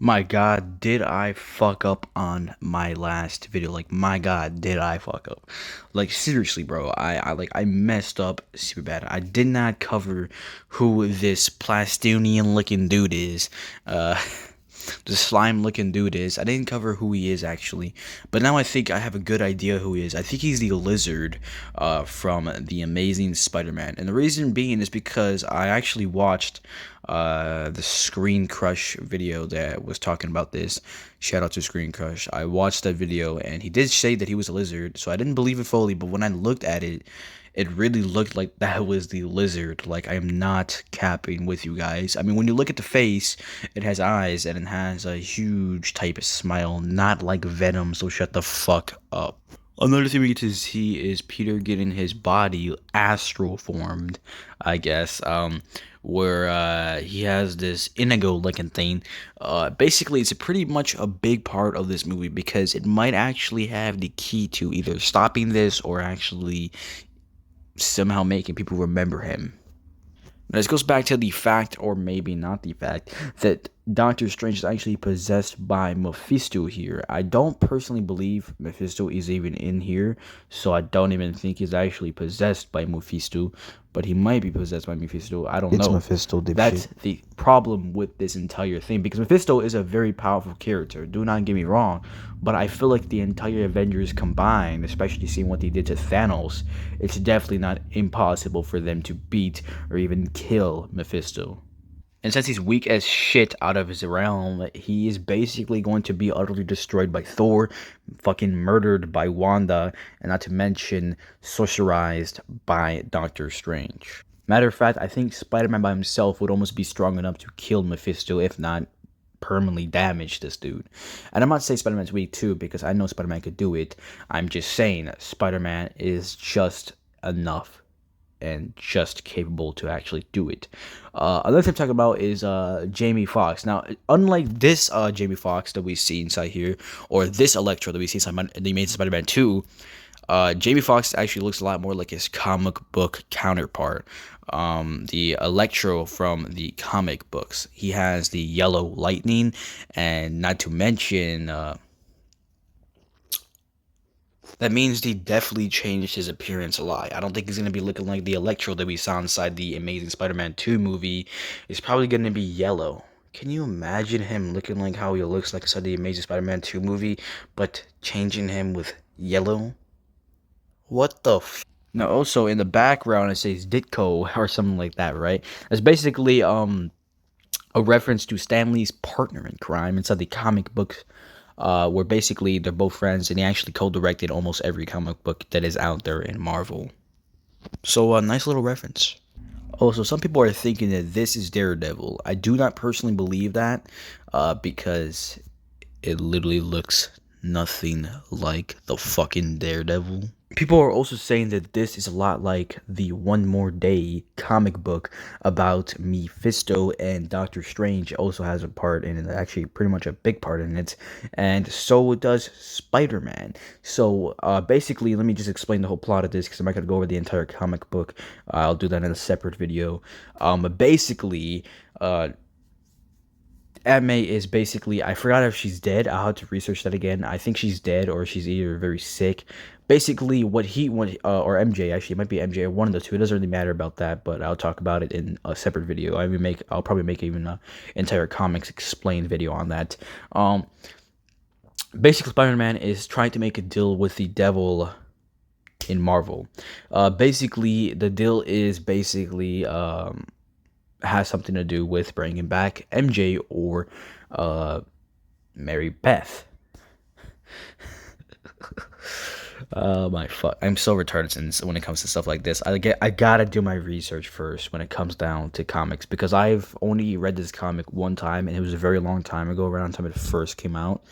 My God, did I fuck up on my last video? Like, my God, did I fuck up? Like, seriously, bro, I messed up super bad. I did not cover who this plastunian looking dude is. Uh, the slime looking dude is. I didn't cover who he is actually, but now I think I have a good idea who he is. I think he's the lizard from the Amazing Spider-Man, and the reason being is because I actually watched the Screen Crush video that was talking about this. Shout out to Screen Crush. I watched that video and he did say that he was a lizard, so I didn't believe it fully, but when I looked at it, it really looked like that was the lizard. Like, I am not capping with you guys. I mean, when you look at the face, it has eyes and it has a huge type of smile, not like Venom, so shut the fuck up. Another thing we get to see is Peter getting his body astral formed, I guess, where he has this indigo looking thing. Basically, it's pretty much a big part of this movie because it might actually have the key to either stopping this or actually somehow making people remember him. Now, this goes back to the fact, or maybe not the fact, that Doctor Strange is actually possessed by Mephisto here. I don't personally believe Mephisto is even in here, so I don't even think he's actually possessed by Mephisto, but he might be possessed by Mephisto. I don't It's know. Mephisto, That's dipshit. the problem with this entire thing, because Mephisto is a very powerful character, do not get me wrong, but I feel like the entire Avengers combined, especially seeing what they did to Thanos, it's definitely not impossible for them to beat or even kill Mephisto. And since he's weak as shit out of his realm, he is basically going to be utterly destroyed by Thor, fucking murdered by Wanda, and not to mention sorcerized by Doctor Strange. Matter of fact, I think Spider-Man by himself would almost be strong enough to kill Mephisto, if not permanently damage this dude. And I'm not saying Spider-Man's weak too, because I know Spider-Man could do it. I'm just saying Spider-Man is just enough and just capable to actually do it. Another thing I'm talking about is Jamie Foxx. Now, unlike this Jamie Foxx that we see inside here, or this Electro that we see inside the Amazing Spider-Man 2, Jamie Foxx actually looks a lot more like his comic book counterpart. The Electro from the comic books. He has the yellow lightning, and not to mention, that means he definitely changed his appearance a lot. I don't think he's going to be looking like the Electro that we saw inside the Amazing Spider-Man 2 movie. He's probably going to be yellow. Can you imagine him looking like how he looks like inside the Amazing Spider-Man 2 movie, but changing him with yellow? What the f? Now, also in the background, it says Ditko or something like that, right? That's basically a reference to Stanley's partner in crime inside the comic books, where basically they're both friends and he actually co-directed almost every comic book that is out there in Marvel. So a nice little reference. Also, some people are thinking that this is Daredevil. I do not personally believe that, because it literally looks nothing like the fucking Daredevil. People are also saying that this is a lot like the One More Day comic book about Mephisto, and Doctor Strange also has a part in it, actually pretty much a big part in it, and so does Spider-Man. So basically, let me just explain the whole plot of this because I'm not going to go over the entire comic book. I'll do that in a separate video. Basically, Aunt May is basically, I forgot if she's dead. I'll have to research that again. I think she's dead or she's either very sick. Basically, or MJ, actually, it might be MJ or one of the two. It doesn't really matter about that, but I'll talk about it in a separate video. I'll probably make even an entire comics explained video on that. Basically, Spider-Man is trying to make a deal with the devil in Marvel. Basically, the deal is basically, has something to do with bringing back MJ or Mary Beth. My fuck, I'm so retarded since when it comes to stuff like this. I gotta do my research first when it comes down to comics, because I've only read this comic one time and it was a very long time ago, around the time it first came out,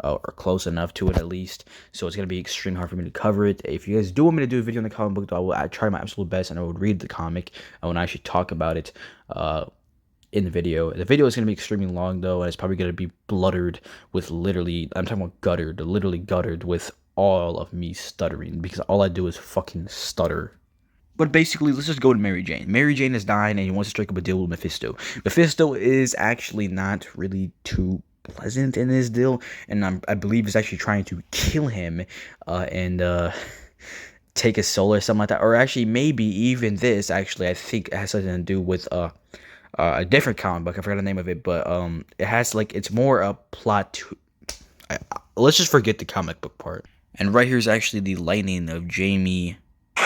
or close enough to it at least. So it's gonna be extremely hard for me to cover it. If you guys do want me to do a video on the comic book, though, I try my absolute best and I would read the comic and when I actually talk about it in the video. The video is going to be extremely long though, and it's probably going to be bluttered with literally, I'm talking about guttered, literally guttered with all of me stuttering, because all I do is fucking stutter. But basically, let's just go to Mary Jane. Mary Jane is dying and he wants to strike up a deal with Mephisto. Mephisto is actually not really too pleasant in this deal, and I believe he's actually trying to kill him, and take his soul or something like that. Or actually, maybe even this. Actually, I think it has something to do with a different comic book. I forgot the name of it, but it has like it's more a plot to. Let's just forget the comic book part. And right here is actually the lightning of Jamie. The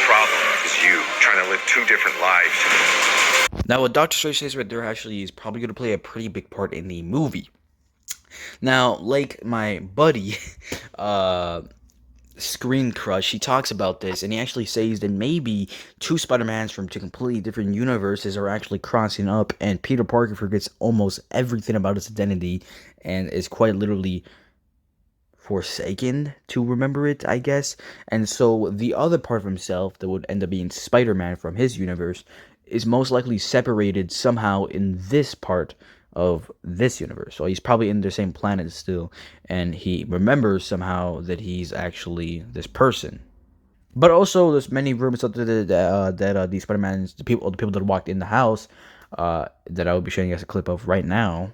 problem is you trying to live two different lives. Now, what Doctor Strange says right there actually is probably going to play a pretty big part in the movie. Now, like my buddy, Screen Crush, he talks about this, and he actually says that maybe two Spider-Mans from two completely different universes are actually crossing up, and Peter Parker forgets almost everything about his identity, and is quite literally forsaken to remember it, I guess. And so the other part of himself that would end up being Spider-Man from his universe is most likely separated somehow in this part of this universe. So he's probably in the same planet still, and he remembers somehow that he's actually this person. But also, there's many rumors out there that these Spider-Mans, the people that walked in the house, that I will be showing you guys a clip of right now.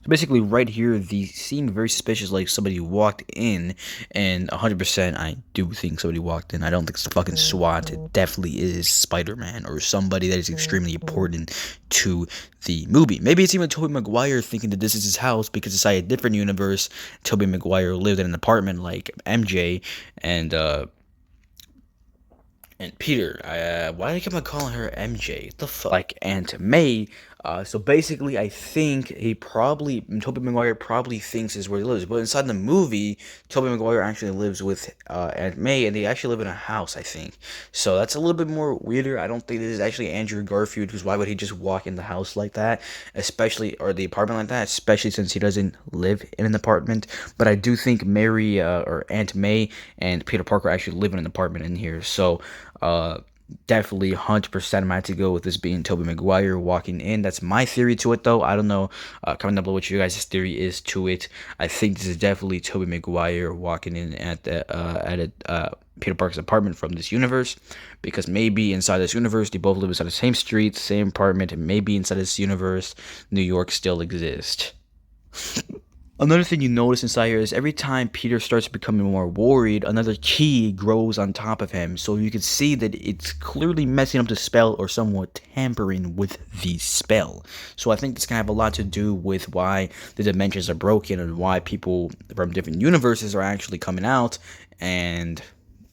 So basically, right here, these seem very suspicious, like somebody walked in, and 100% I do think somebody walked in. I don't think it's fucking SWAT. It definitely is Spider-Man or somebody that is extremely important to the movie. Maybe it's even Tobey Maguire thinking that this is his house because inside a different universe, Tobey Maguire lived in an apartment like MJ and Peter. Why do I keep on calling her MJ? What the fuck? Like Aunt May. So basically, I think Tobey Maguire probably thinks is where he lives. But inside the movie, Tobey Maguire actually lives with Aunt May, and they actually live in a house, I think. So that's a little bit more weirder. I don't think this is actually Andrew Garfield, because why would he just walk in the house like that, or the apartment like that, especially since he doesn't live in an apartment. But I do think Mary or Aunt May and Peter Parker actually live in an apartment in here. So definitely 100% I'm going to go with this being Tobey Maguire walking in. That's my theory to it, though. I don't know. Comment down below what your guys' theory is to it. I think this is definitely Tobey Maguire walking in at Peter Parker's apartment from this universe, because maybe inside this universe they both live inside the same street, same apartment, and maybe inside this universe New York still exists. Another thing you notice inside here is every time Peter starts becoming more worried, another key grows on top of him. So you can see that it's clearly messing up the spell or somewhat tampering with the spell. So I think this can have a lot to do with why the dimensions are broken and why people from different universes are actually coming out and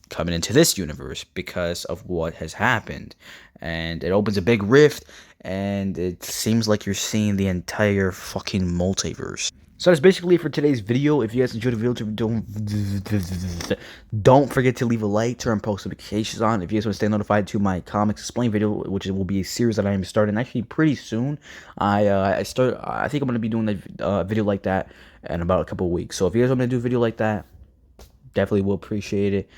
coming into this universe because of what has happened. And it opens a big rift, and it seems like you're seeing the entire fucking multiverse. So that's basically it for today's video. If you guys enjoyed the video, don't forget to leave a like, turn post notifications on. If you guys want to stay notified to my comics explain video, which will be a series that I am starting actually pretty soon. I think I'm going to be doing a video like that in about a couple of weeks. So if you guys want me to do a video like that, definitely will appreciate it.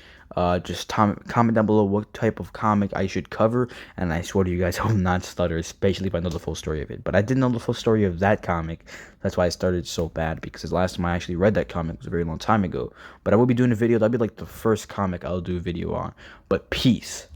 Just comment down below what type of comic I should cover, and I swear to you guys I will not stutter, especially if I know the full story of it. But I didn't know the full story of that comic. That's why I started so bad, because the last time I actually read that comic was a very long time ago. But I will be doing a video. That'll be like the first comic I'll do a video on. But peace.